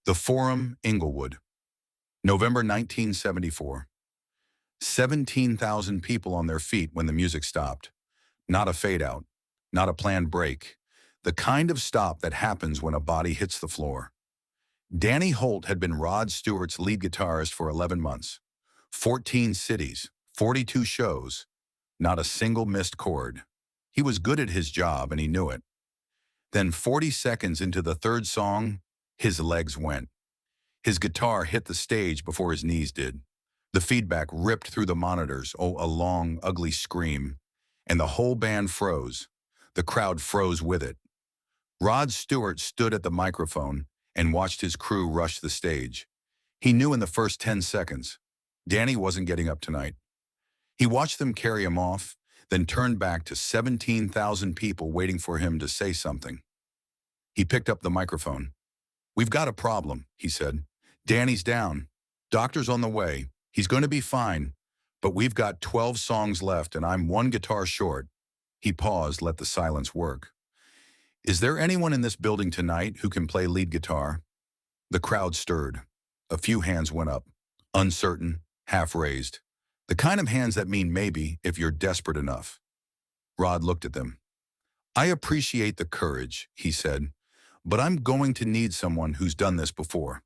The Forum, Inglewood, November 1974. 17,000 people on their feet when the music stopped. Not a fade-out, not a planned break. The kind of stop that happens when a body hits the floor. Danny Holt had been Rod Stewart's lead guitarist for 11 months. 14 cities, 42 shows, not a single missed chord. He was good at his job and he knew it. Then 40 seconds into the third song, his legs went. His guitar hit the stage before his knees did. The feedback ripped through the monitors, oh, a long, ugly scream, and the whole band froze. The crowd froze with it. Rod Stewart stood at the microphone and watched his crew rush the stage. He knew in the first 10 seconds, Danny wasn't getting up tonight. He watched them carry him off, then turned back to 17,000 people waiting for him to say something. He picked up the microphone. "We've got a problem," he said. "Danny's down. Doctor's on the way. He's going to be fine, but we've got 12 songs left and I'm one guitar short." He paused, let the silence work. "Is there anyone in this building tonight who can play lead guitar?" The crowd stirred. A few hands went up, uncertain, half raised. The kind of hands that mean maybe if you're desperate enough. Rod looked at them. "I appreciate the courage," he said, "but I'm going to need someone who's done this before."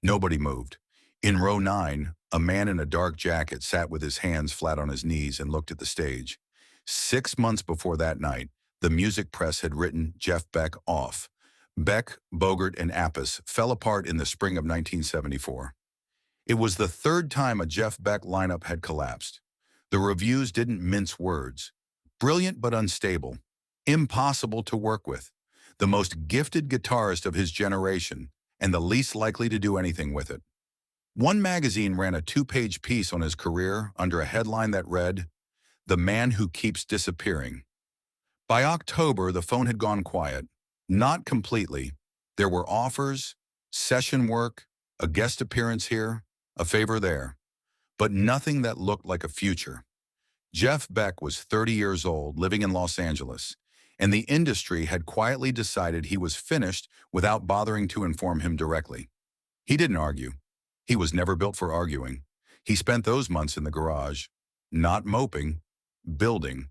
Nobody moved. In row 9, a man in a dark jacket sat with his hands flat on his knees and looked at the stage. 6 months before that night, the music press had written Jeff Beck off. Beck, Bogert, and Appice fell apart in the spring of 1974. It was the third time a Jeff Beck lineup had collapsed. The reviews didn't mince words. Brilliant but unstable. Impossible to work with. The most gifted guitarist of his generation, and the least likely to do anything with it. One magazine ran a 2-page piece on his career under a headline that read, "The Man Who Keeps Disappearing." By October, the phone had gone quiet. Not completely. There were offers, session work, a guest appearance here, a favor there, but nothing that looked like a future. Jeff Beck was 30 years old, living in Los Angeles, and the industry had quietly decided he was finished without bothering to inform him directly. He didn't argue. He was never built for arguing. He spent those months in the garage, not moping, building.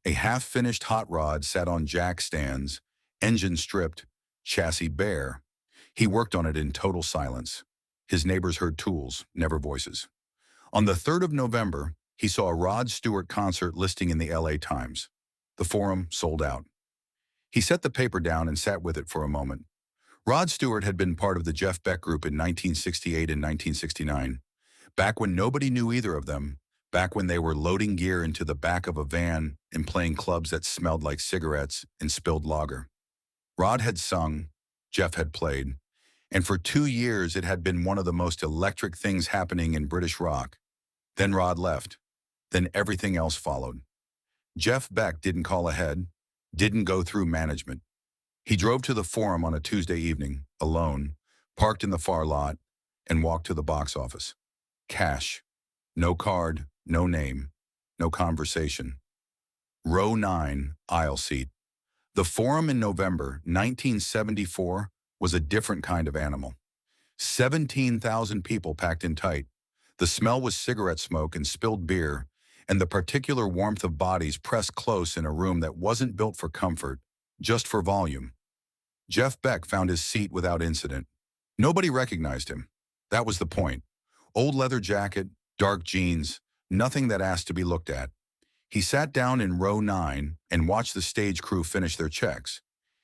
A half-finished hot rod sat on jack stands, engine stripped, chassis bare. He worked on it in total silence. His neighbors heard tools, never voices. On the 3rd of November, he saw a Rod Stewart concert listing in the LA Times. The Forum sold out. He set the paper down and sat with it for a moment. Rod Stewart had been part of the Jeff Beck group in 1968 and 1969, back when nobody knew either of them, back when they were loading gear into the back of a van and playing clubs that smelled like cigarettes and spilled lager. Rod had sung, Jeff had played, and for 2 years it had been one of the most electric things happening in British rock. Then Rod left. Then everything else followed. Jeff Beck didn't call ahead, didn't go through management. He drove to the Forum on a Tuesday evening, alone, parked in the far lot, and walked to the box office. Cash. No card, no name, no conversation. Row 9, aisle seat. The Forum in November 1974 was a different kind of animal. 17,000 people packed in tight. The smell was cigarette smoke and spilled beer, and the particular warmth of bodies pressed close in a room that wasn't built for comfort, just for volume. Jeff Beck found his seat without incident. Nobody recognized him. That was the point. Old leather jacket, dark jeans, nothing that asked to be looked at. He sat down in row 9 and watched the stage crew finish their checks.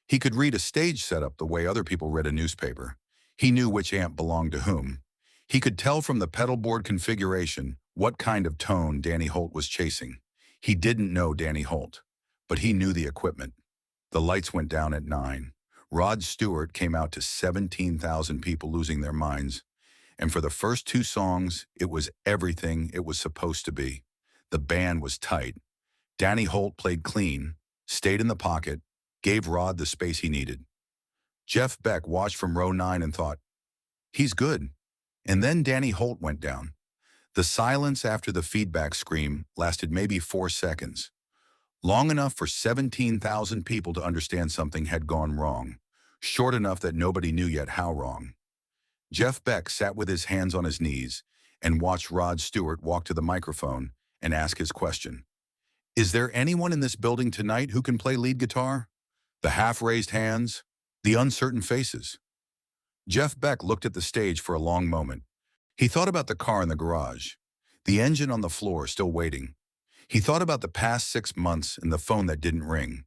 He could read a stage setup the way other people read a newspaper. He knew which amp belonged to whom. He could tell from the pedal board configuration what kind of tone Danny Holt was chasing. He didn't know Danny Holt, but he knew the equipment. The lights went down at 9. Rod Stewart came out to 17,000 people losing their minds. And for the first 2 songs, it was everything it was supposed to be. The band was tight. Danny Holt played clean, stayed in the pocket, gave Rod the space he needed. Jeff Beck watched from row 9 and thought, "He's good." And then Danny Holt went down. The silence after the feedback scream lasted maybe 4 seconds. Long enough for 17,000 people to understand something had gone wrong. Short enough that nobody knew yet how wrong. Jeff Beck sat with his hands on his knees and watched Rod Stewart walk to the microphone and ask his question. Is there anyone in this building tonight who can play lead guitar? The half-raised hands, the uncertain faces. Jeff Beck looked at the stage for a long moment. He thought about the car in the garage, the engine on the floor still waiting. He thought about the past 6 months and the phone that didn't ring.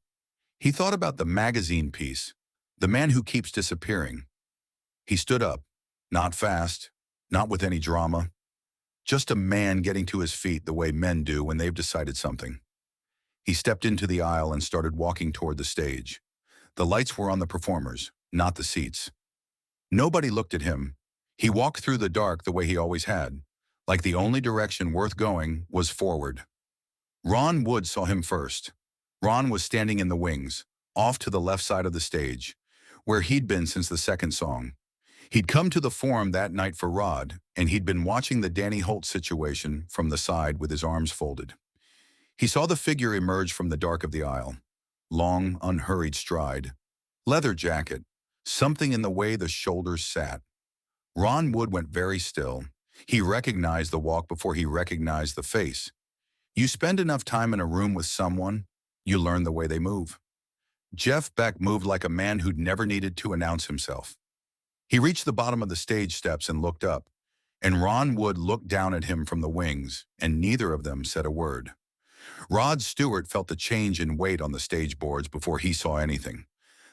He thought about the magazine piece, the man who keeps disappearing. He stood up, not fast, not with any drama, just a man getting to his feet the way men do when they've decided something. He stepped into the aisle and started walking toward the stage. The lights were on the performers, not the seats. Nobody looked at him. He walked through the dark the way he always had, like the only direction worth going was forward. Ron Wood saw him first. Ron was standing in the wings, off to the left side of the stage, where he'd been since the second song. He'd come to the Forum that night for Rod, and he'd been watching the Danny Holt situation from the side with his arms folded. He saw the figure emerge from the dark of the aisle. Long, unhurried stride. Leather jacket. Something in the way the shoulders sat. Ron Wood went very still. He recognized the walk before he recognized the face. You spend enough time in a room with someone, you learn the way they move. Jeff Beck moved like a man who'd never needed to announce himself. He reached the bottom of the stage steps and looked up, and Ron Wood looked down at him from the wings, and neither of them said a word. Rod Stewart felt the change in weight on the stage boards before he saw anything,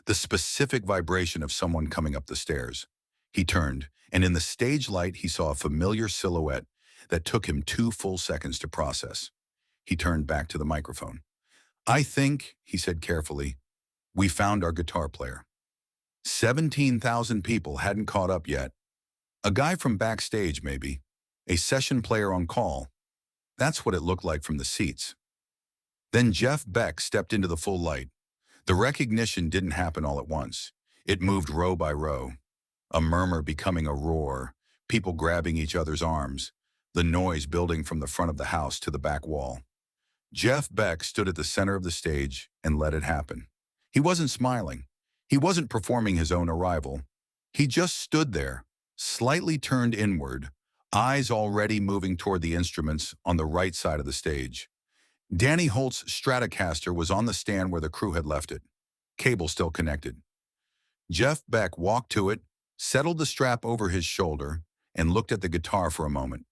the specific vibration of someone coming up the stairs. He turned, and in the stage light he saw a familiar silhouette that took him 2 full seconds to process. He turned back to the microphone. I think, he said carefully, we found our guitar player. 17,000 people hadn't caught up yet. A guy from backstage, maybe. A session player on call. That's what it looked like from the seats. Then Jeff Beck stepped into the full light. The recognition didn't happen all at once. It moved row by row. A murmur becoming a roar, people grabbing each other's arms, the noise building from the front of the house to the back wall. Jeff Beck stood at the center of the stage and let it happen. He wasn't smiling. He wasn't performing his own arrival. He just stood there, slightly turned inward, eyes already moving toward the instruments on the right side of the stage. Danny Holt's Stratocaster was on the stand where the crew had left it, cable still connected. Jeff Beck walked to it, settled the strap over his shoulder, and looked at the guitar for a moment.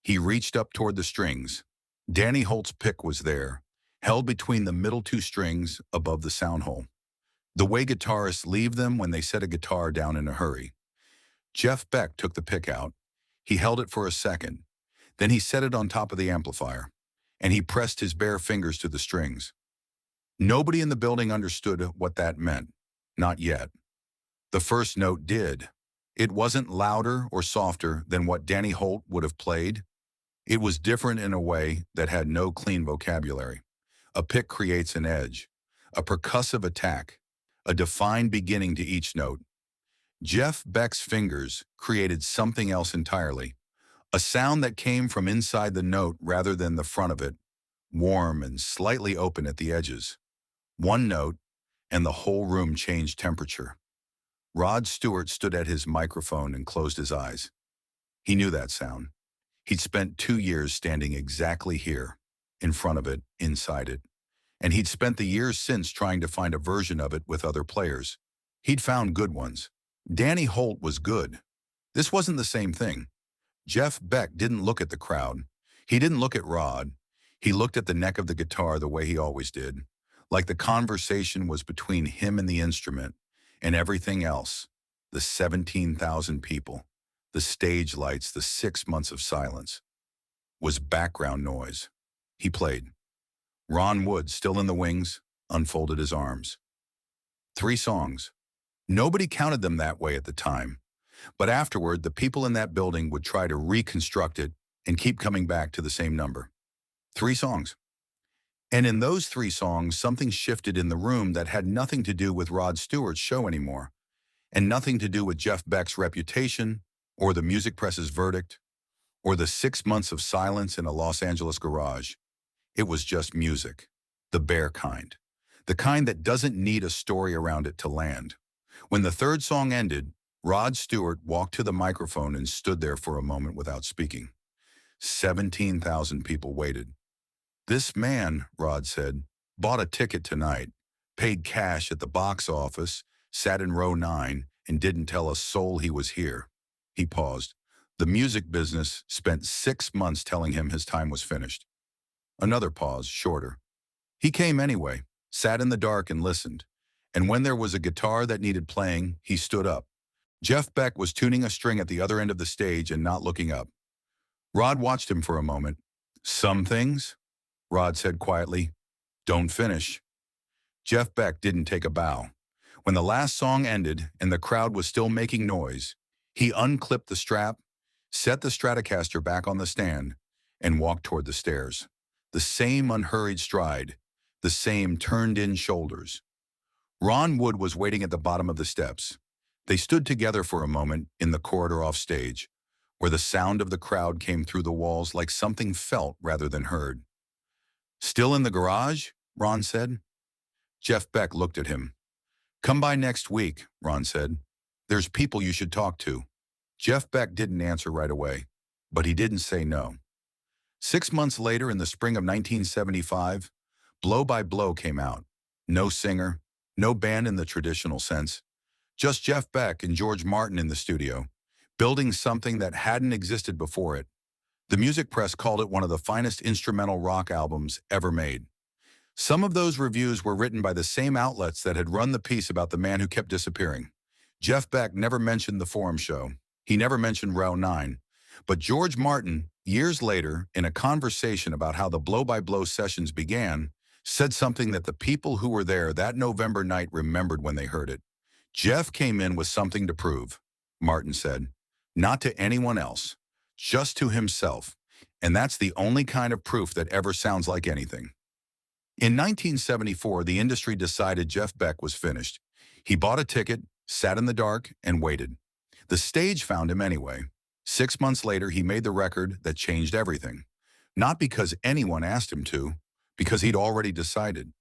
He reached up toward the strings. Danny Holt's pick was there, held between the middle 2 strings above the sound hole. The way guitarists leave them when they set a guitar down in a hurry. Jeff Beck took the pick out. He held it for a second. Then he set it on top of the amplifier, and he pressed his bare fingers to the strings. Nobody in the building understood what that meant. Not yet. The first note did. It wasn't louder or softer than what Danny Holt would have played. It was different in a way that had no clean vocabulary. A pick creates an edge, a percussive attack, a defined beginning to each note. Jeff Beck's fingers created something else entirely, a sound that came from inside the note rather than the front of it, warm and slightly open at the edges. One note, and the whole room changed temperature. Rod Stewart stood at his microphone and closed his eyes. He knew that sound. He'd spent 2 years standing exactly here, in front of it, inside it. And he'd spent the years since trying to find a version of it with other players. He'd found good ones. Danny Holt was good. This wasn't the same thing. Jeff Beck didn't look at the crowd. He didn't look at Rod. He looked at the neck of the guitar the way he always did, like the conversation was between him and the instrument, and everything else, the 17,000 people, the stage lights, the 6 months of silence, was background noise. He played. Ron Wood, still in the wings, unfolded his arms. 3 songs. Nobody counted them that way at the time, but afterward, the people in that building would try to reconstruct it and keep coming back to the same number. 3 songs. And in those 3 songs, something shifted in the room that had nothing to do with Rod Stewart's show anymore, and nothing to do with Jeff Beck's reputation, or the music press's verdict, or the 6 months of silence in a Los Angeles garage. It was just music, the bare kind, the kind that doesn't need a story around it to land. When the 3rd song ended, Rod Stewart walked to the microphone and stood there for a moment without speaking. 17,000 people waited. "This man," Rod said, "bought a ticket tonight, paid cash at the box office, sat in row 9, and didn't tell a soul he was here." He paused. The music business spent 6 months telling him his time was finished. Another pause, shorter. He came anyway, sat in the dark and listened. And when there was a guitar that needed playing, he stood up. Jeff Beck was tuning a string at the other end of the stage and not looking up. Rod watched him for a moment. "Some things," Rod said quietly, "don't finish." Jeff Beck didn't take a bow. When the last song ended and the crowd was still making noise, he unclipped the strap, set the Stratocaster back on the stand, and walked toward the stairs. The same unhurried stride, the same turned-in shoulders. Ron Wood was waiting at the bottom of the steps. They stood together for a moment in the corridor off stage, where the sound of the crowd came through the walls like something felt rather than heard. "Still in the garage?" Ron said. Jeff Beck looked at him. "Come by next week," Ron said. "There's people you should talk to." Jeff Beck didn't answer right away, but he didn't say no. 6 months later, in the spring of 1975, Blow by Blow came out. No singer, no band in the traditional sense, just Jeff Beck and George Martin in the studio, building something that hadn't existed before it. The music press called it one of the finest instrumental rock albums ever made. Some of those reviews were written by the same outlets that had run the piece about the man who kept disappearing. Jeff Beck never mentioned the Forum show. He never mentioned Row 9. But George Martin, years later, in a conversation about how the Blow by Blow sessions began, said something that the people who were there that November night remembered when they heard it. "Jeff came in with something to prove," Martin said. "Not to anyone else, just to himself. And that's the only kind of proof that ever sounds like anything." In 1974, the industry decided Jeff Beck was finished. He bought a ticket, sat in the dark, and waited. The stage found him anyway. 6 months later, he made the record that changed everything. Not because anyone asked him to, because he'd already decided.